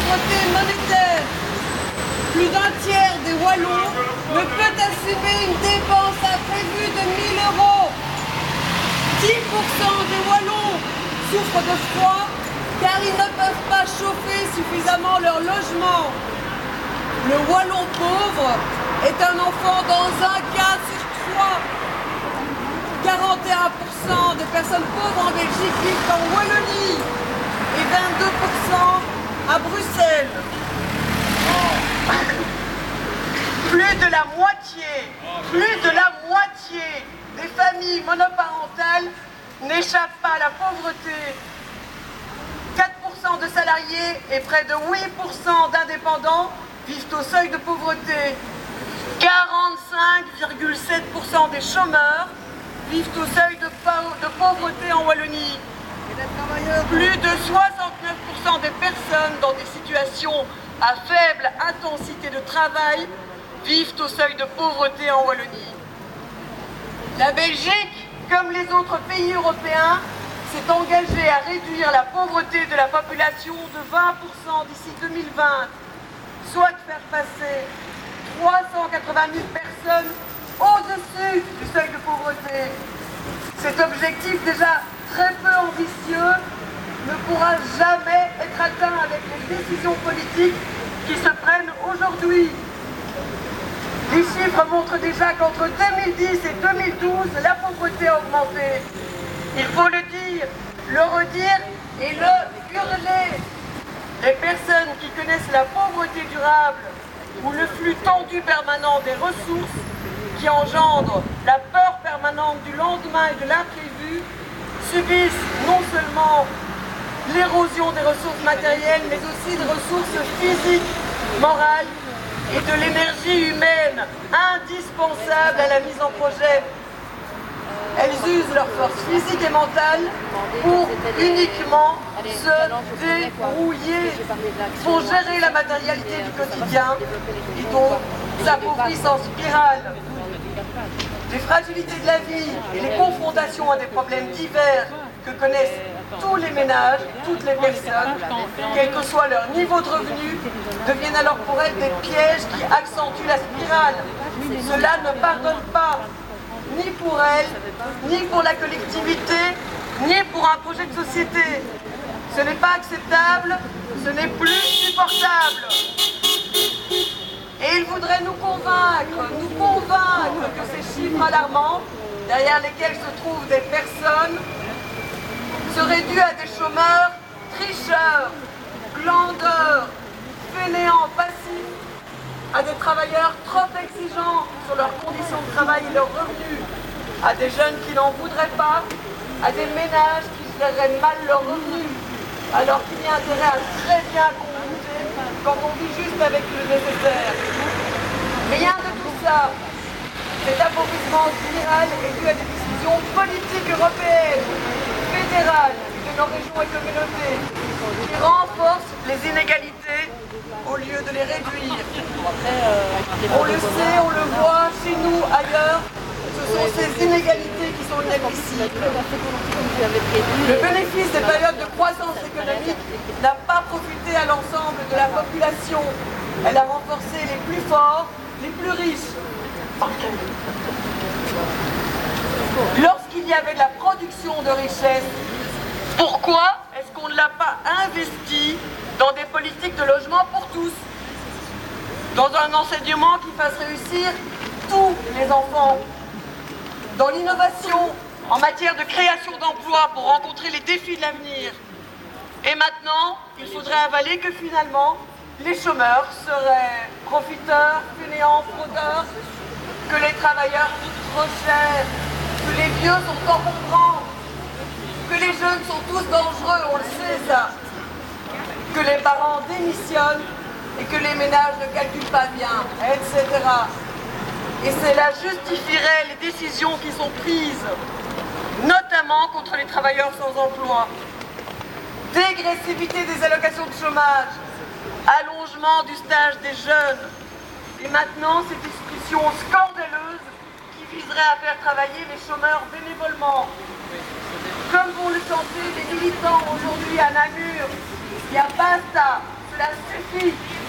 pauvreté monétaire. Plus d'un tiers des Wallons ne peut assumer une dépense imprévue de 1 000 €. 10% des Wallons souffrent de froid car ils ne peuvent pas chauffer suffisamment leur logement. Le Wallon pauvre est un enfant dans un cas sur 3. 41% des personnes pauvres en Belgique vivent en Wallonie et 22% à Bruxelles. Plus de la moitié des familles monoparentales n'échappent pas à la pauvreté. 4% de salariés et près de 8% d'indépendants vivent au seuil de pauvreté. 45,7% des chômeurs vivent au seuil de pauvreté en Wallonie. Plus de 69% des personnes dans des situations à faible intensité de travail vivent au seuil de pauvreté en Wallonie. La Belgique, comme les autres pays européens, s'est engagée à réduire la pauvreté de la population de 20% d'ici 2020, soit de faire passer 380 000 personnes au-dessus du seuil de pauvreté. Cet objectif déjà très peu ambitieux ne pourra jamais être atteint avec les décisions politiques qui se prennent aujourd'hui. Les chiffres montrent déjà qu'entre 2010 et 2012, la pauvreté a augmenté. Il faut le dire, le redire et le hurler. Les personnes qui connaissent la pauvreté durable ou le flux tendu permanent des ressources qui engendre la peur permanente du lendemain et de l'imprévu subissent non seulement l'érosion des ressources matérielles, mais aussi des ressources physiques, morales et de l'énergie humaine indispensable à la mise en projet. Elles usent leur force physique et mentale pour uniquement se débrouiller, pour gérer la matérialité du quotidien et donc s'appauvrissent en spirale. Les fragilités de la vie et les confrontations à des problèmes divers que connaissent tous les ménages, toutes les personnes, quel que soit leur niveau de revenu, deviennent alors pour elles des pièges qui accentuent la spirale. Cela ne pardonne pas, ni pour elles, ni pour la collectivité, ni pour un projet de société. Ce n'est pas acceptable, ce n'est plus supportable. Et ils voudraient nous convaincre que ces chiffres alarmants, derrière lesquels se trouvent des personnes, seraient dus à des chômeurs, tricheurs, glandeurs, fainéants, passifs, à des travailleurs trop exigeants sur leurs conditions de travail et leurs revenus, à des jeunes qui n'en voudraient pas, à des ménages qui géreraient mal leurs revenus, alors qu'il y a intérêt à très bien compter quand on vit juste avec le nécessaire. Rien de tout ça. Cet appauvrissement spiral est dû à des décisions politiques européennes, fédérales de nos régions et communautés, qui renforcent les inégalités au lieu de les réduire. On le sait, on le voit chez nous, ailleurs, ce sont ces inégalités qui sont inadmissibles. Le bénéfice des périodes de croissance économique n'a pas profité à l'ensemble de la population. Elle a renforcé les plus forts, les plus riches. Lorsqu'il y avait de la production de richesse, pourquoi est-ce qu'on ne l'a pas investi dans des politiques de logement pour tous, dans un enseignement qui fasse réussir tous les enfants, dans l'innovation en matière de création d'emplois pour rencontrer les défis de l'avenir. Et maintenant, il faudrait avaler que finalement, les chômeurs seraient profiteurs, fainéants, fraudeurs, que les travailleurs coûtent trop cher, que les vieux sont encombrants, que les jeunes sont tous dangereux, on le sait ça, que les parents démissionnent et que les ménages ne calculent pas bien, etc. Et cela justifierait les décisions qui sont prises, notamment contre les travailleurs sans emploi. Dégressivité des allocations de chômage, allongement du stage des jeunes, et maintenant ces discussions scandaleuses qui viseraient à faire travailler les chômeurs bénévolement. Comme vont le chanter les militants aujourd'hui à Namur, il y a basta, ce cela suffit.